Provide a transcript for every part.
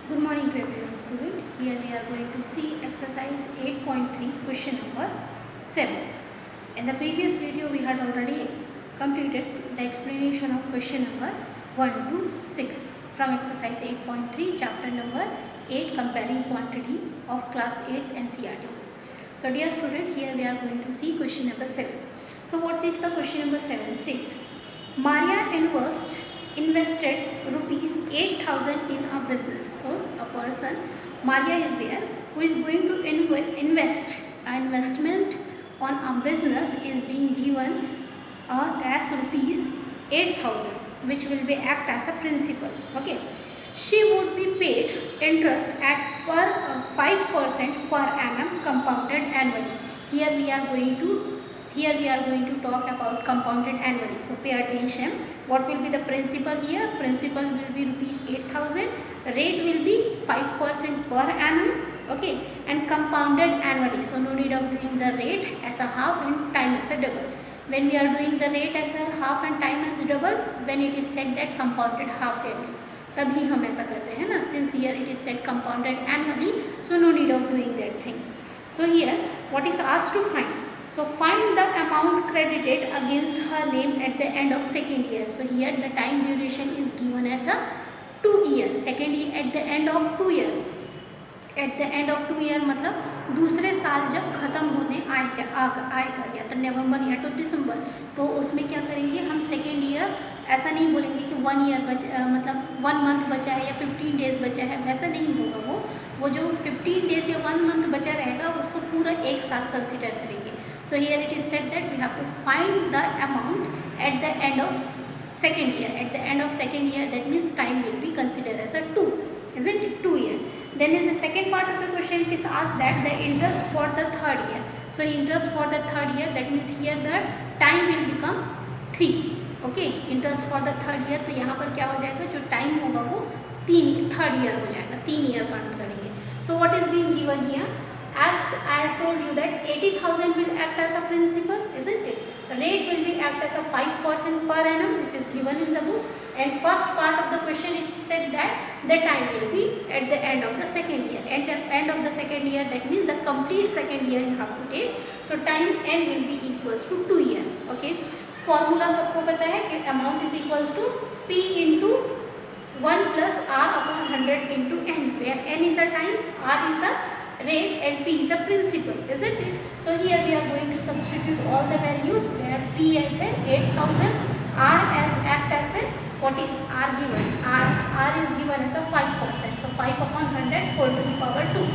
Good morning to everyone, student. Here we are going to see exercise 8.3 question number 7. In the previous video we had already completed the explanation of question number 1 to 6 from exercise 8.3 chapter number 8 comparing quantity of class 8 NCERT. So dear student, here we are going to see question number 7. So what is the question number 7? 6. Maria invested rupees 8,000 in a business. So a person, Maria is there, who is going to invest. An investment on a business is being given as rupees 8,000, which will be act as a principal. Okay, she would be paid interest at per 5% per annum compounded annually. Here we are going to talk about compounded annually. So pay attention. What will be the principal here? Principal will be rupees 8,000. Rate will be 5% per annum. Okay, and compounded annually. So no need of doing the rate as a half and time as a double. When we are doing the rate as a half and time as double, when it is said that compounded half yearly, तभी हम ऐसा करते हैं ना. Since here it is said compounded annually, so no need of doing that thing. So here what is asked to find? So find the amount credited against her name at the end of second year. So here the time duration is given as a 2 years. Second year at the end of 2 year. At the end of 2 year मतलब दूसरे साल जब खत्म होने आएगा या तो नवंबर या तो दिसंबर, तो उसमें क्या करेंगे हम सेकेंड ईयर. ऐसा नहीं बोलेंगे कि 1 ईयर मतलब 1 मंथ बचा है या 15 डेज बचा है, वैसा नहीं होगा. वो जो 15 डेज या 1 मंथ बचा रहेगा उसको पूरा एक साल कंसिडर करेंगे. So here it is said that we have to find the amount at the end of second year. At the end of second year, that means time will be considered as a 2, isn't it? 2 year. Then in the second part of the question it is asked that the interest for the third year. So interest for the third year, that means here the time will become 3. Okay, interest for the third year, तो यहाँ पर क्या हो जाएगा, जो time होगा वो third year हो जाएगा, 3 ईयर काउंट करेंगे. So what is being given here? As I told you that 80,000 will act as a principal, isn't it? Rate will be act as a 5% per annum, which is given in the book. And first part of the question it said that the time will be at the end of the second year. At the end of the second year, that means the complete second year you have to take. So time n will be equals to 2 year. Okay. Formula सबको पता है कि amount is equals to P into 1 plus R upon 100 into n, where n is a time, R is a rate and P is a principal, isn't it? So here we are going to substitute all the values, where P as a 8,000, R as act as a, what is R given? R is given as a 5%. So 5 upon 100 whole to the power 2,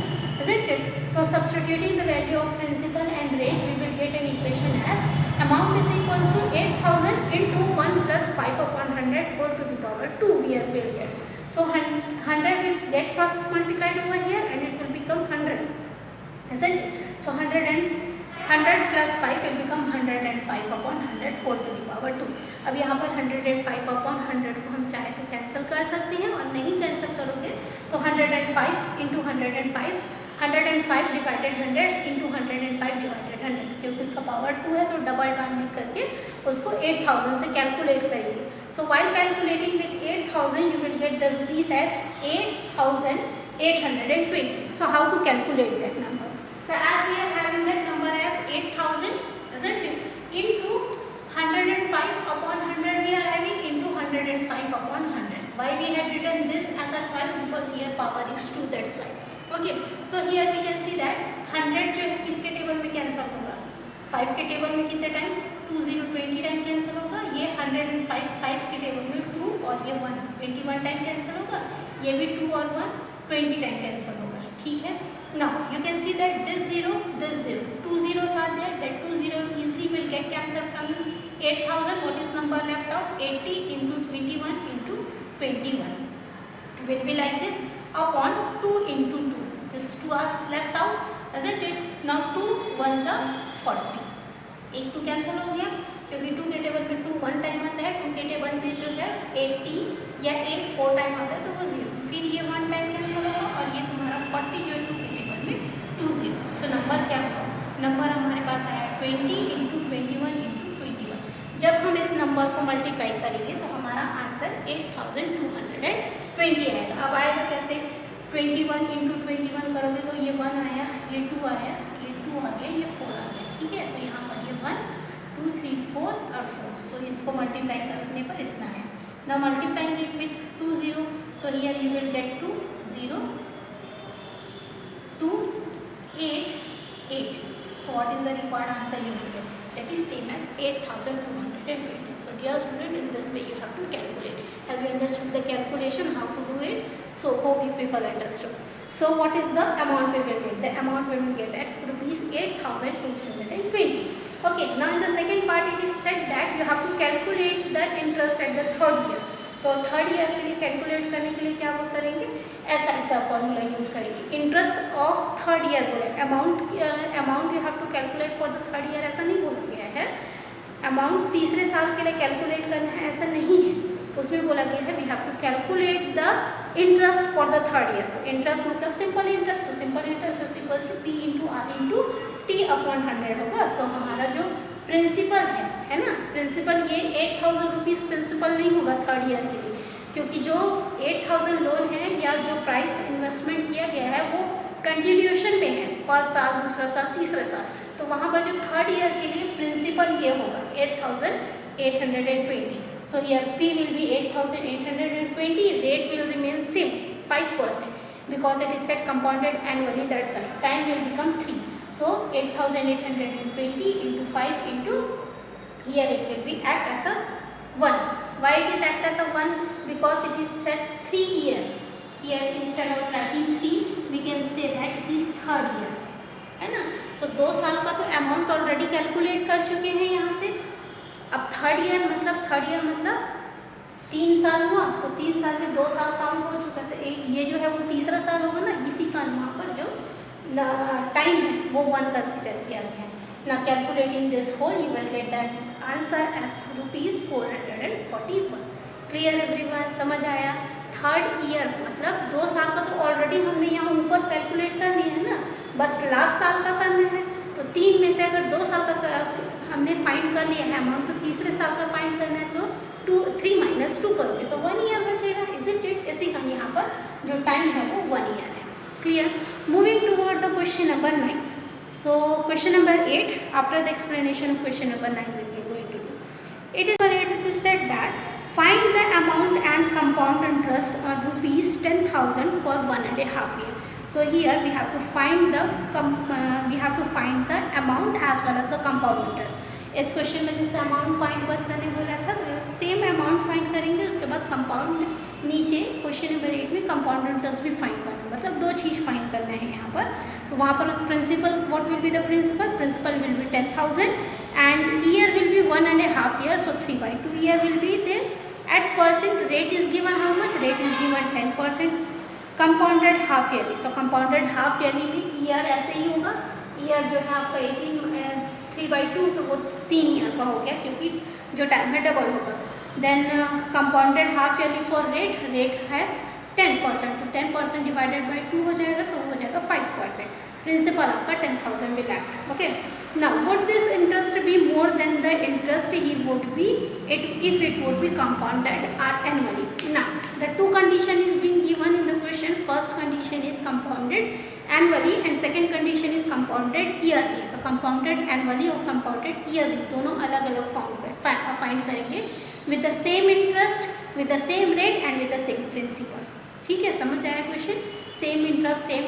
isn't it? So substituting the value of principal and rate, we will get an equation as amount is equals to 8,000 into 1 plus 5 upon 100 whole to the power 2 we will get. So 100 will get cross multiplied over here and it will become 100, isn't it? So 100 plus 5 will become 105 upon 100 whole to the power 2. अब यहाँ पर 105 upon 100 को हम चाहे तो cancel कर सकते हैं, और नहीं कैंसिल करोगे तो 105 into 105, 105 डिवाइडेड 100 into 105 डिवाइडेड 100, क्योंकि उसका पावर 2 है तो डबल वन लिख करके उसको 8,000 से कैलकुलेट करेंगे. So while calculating with 8,000 you will get the rupees as 8,820. So how to calculate that number? So as we are having that number as 8,000, isn't it? Into 105 upon 100 we are having into 105 upon 100. Why we have written this as a twice? Because here power is 2, that's why. Okay. So here we can see that 100 जो है किसके table में cancel होगा, 5 के table में कितने time, 20 time cancel होगा. ये 105 5 के टेबल में 2 और ये 1 21 टाइम कैंसिल होगा. ये भी 2 और 1 20 टाइम कैंसिल होगा. ठीक है. Now you can see that this 0, 2 zeros are there. That 2 0 easily will get cancelled from 8,000. What is number left out? 80 into 21 into 21 will be like this upon 2 into 2. This 2 are left out, isn't it? Now 2 1s are 40. एक 2 cancel हो गया क्योंकि 2 के table में 2 1 time आता है, 2 के table में जो है 80 या 8 4 टाइम आता है तो वो 0. फिर ये 1 टाइम कैंसिल होगा और ये तुम्हारा 40 जो है 2 के टेबल में 2 0. सो नंबर क्या होगा? नंबर हमारे पास आया 20 into 21 into 21. जब हम इस नंबर को मल्टीप्लाई करेंगे तो हमारा आंसर 8,220 आएगा. अब आएगा कैसे? 21 इंटू 21 करोगे तो ये 1 आया, ये 2 आया, ये 2 आ गया, ये 4 आ गया, ठीक है। तो यहाँ पर ये 1 2 3 4 और 4, सो इसको मल्टीप्लाई करने पर इतना है। Now multiplying it with 2 0, so here you will gate 2 0 2 8 8, so what is the required answer you will get? That is same as 8220. So dear student, in this way you have to calculate. Have you understood the calculation, how to do it? So hope you people understood. So what is the amount we will get? The amount we will get at rupees 8,820. Okay, now in the second part it is said that you have to calculate the interest at the third year. तो third year के लिए calculate करने के लिए क्या वो करेंगे, ऐसा का फॉर्मूला यूज़ करेंगे। इंटरेस्ट ऑफ थर्ड ईयर बोले, amount you have to calculate for the third year, ऐसा नहीं बोला गया है। अमाउंट तीसरे साल के लिए कैलकुलेट करना है, ऐसा नहीं है। उसमें बोला गया है we have to calculate the interest for the third year. Interest मतलब सिंपल इंटरेस्ट, तो simple interest is equal to P into R into T upon 100 होगा। सो हमारा जो प्रिंसिपल है ना, प्रिंसिपल ये 8,000 रुपीज़ प्रिंसिपल नहीं होगा थर्ड ईयर के लिए, क्योंकि जो 8,000 लोन है या जो प्राइस इन्वेस्टमेंट किया गया है वो कंटिन्यूएशन में है, फर्स्ट साल, दूसरा साल, तीसरा साल। तो वहाँ पर जो थर्ड ईयर के लिए प्रिंसिपल ये होगा 8,820। So here P will be 8,820, rate will remain same 5% because it is set compounded annually, that's why time will become 3. So 8,820 into 5 into, here it will be act as a 1. Why it is act as a 1? Because it is set 3 year. Here instead of writing 3 we can say that it is third year, है ना। So 2 साल का तो amount already calculate कर चुके हैं यहाँ से। अब थर्ड ईयर मतलब 3 साल हुआ, तो 3 साल में 2 साल काम हो चुका, तो एक ये जो है वो तीसरा साल होगा ना, इसी का वहाँ पर जो टाइम है वो 1 कंसिडर किया गया है ना। Calculating this whole you will get the answer as rupees 441। Clear everyone, समझ आया? थर्ड ईयर मतलब 2 साल का तो ऑलरेडी हमने यहाँ ऊपर कैलकुलेट कर लिया है ना, बस लास्ट साल का करना है। तो 3 में से अगर 2 साल का हमने फाइंड कर लिया है अमाउंट, तो तीसरे साल का फाइंड करना है, तो 3 - 2 करोगे तो 1 ईयर बचेगा, इजंट इट? इसी का यहाँ पर जो टाइम है वो 1 ईयर है। Clear? Moving toward the question number 9. So question number 8, after the explanation of question number 9 we are going to do. It is said that find the amount and compound interest on rupees 10,000 for 1.5 year. So here we have to find the amount as well as the compound interest. इस question में जैसे amount find बस करने बोला था, तो same amount find करेंगे, उसके बाद कंपाउंड नीचे क्वेश्चन नंबर 8 में कंपाउंड इंटरेस्ट भी फाइंड करना, मतलब 2 चीज़ फाइंड करना है यहाँ पर। तो वहाँ पर principal, what will be the principal? Principal will be 10,000 and year will be 1.5 year, so 3/2 year will be there. At percent rate is given how much? Rate is given 10%. Compounded half yearly, so compounded half yearly में year ऐसे ही होगा। Year जो है आपका 3/2, तो वो 3 year का हो गया, क्योंकि जो टाइम है डबल होगा। Then compounded half yearly for rate, rate है 10%, तो 10% डिवाइडेड बाई 2 हो जाएगा, तो हो जाएगा 5%। प्रिंसिपल आपका 10,000 will act. Okay. Now, would this interest be more than the interest he would be if it would be compounded annually? Now, the 2 condition is being given in the question. First condition is compounded annually and second condition is compounded yearly. So, compounded annually और compounded yearly दोनों अलग-अलग form में find करेंगे with the same interest, with the same rate and with the same principal. ठीक है, समझ आया question? Same interest, same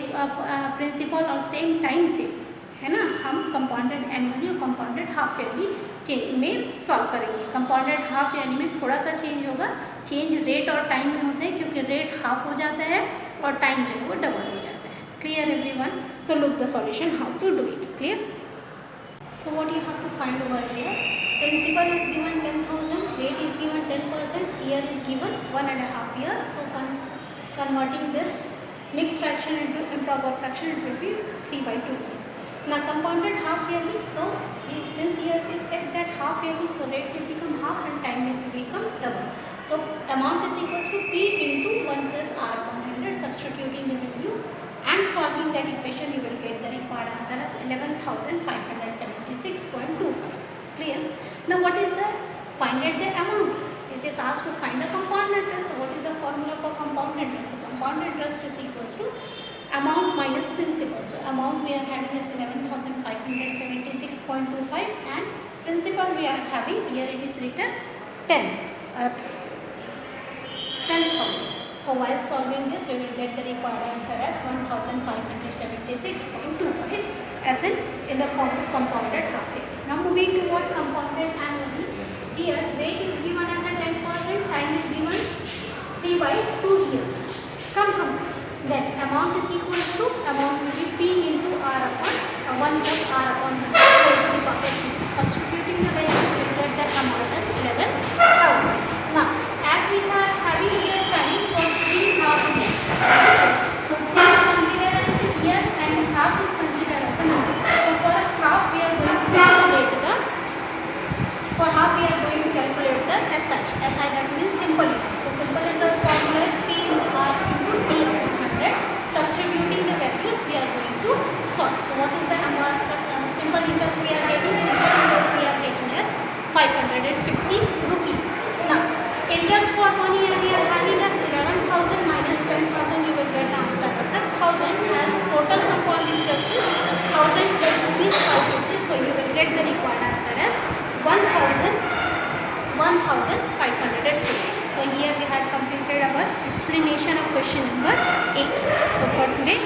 principal और सेम टाइम से, है ना, हम कंपाउंडेड एनुअली और कंपाउंडेड हाफ ईयरली में सॉल्व करेंगे। कंपाउंडेड हाफ ईयरली में थोड़ा सा चेंज होगा, चेंज रेट और टाइम में होते हैं, क्योंकि रेट हाफ हो जाता है और टाइम जो है वो डबल हो जाता है। Clear everyone? So look the solution how to do it. Clear? So what you have to find over here? Principal is given 10,000, rate is given 10%, year is given 1.5 year. So converting this mixed fraction into improper fraction, it will be 3/2. Now compounded half yearly, so since here it is said that half yearly, so rate will become half and time will become double. So amount is equals to P into 1 plus R upon 100. Substituting the value and solving that equation, you will get the required answer as 11,576.25. Clear? Now what is the find the amount? It is asked to find the compound interest. So what is the formula for compound interest? compound interest is equals to amount minus principal. So amount we are having as 11,576.25 and principal we are having, here it is written 10,000. So while solving this, we will get the required answer as 1,576.25 as in the form of compounded half year. Now moving to what compounded annually. Here rate is given as a 10%, time is given 3 by 2 years. Come. Then amount is equal to, amount will be P into R upon 1 plus R upon 100. Substituting the value, we will get that amount as 11,000. Now as we are having here time for 3 half years. So 3 is considered as a year and half is considered as a month. So for half we are going to calculate the, for half we are going to calculate the SI. SI that means simple interest. So simple interest formula is P into R into T upon 100. Substituting the values we are going to solve. So what is the amount of simple interest we are getting? Simple interest we are getting as 550 rupees. Now interest for 1 year we are having as 11,000 minus 10,000, you will get the answer as 1,000, as total compound interest is 1,000 plus rupees 550. So you will get the required answer as 1,550. So here we had completed our explanation of question number 8. So for today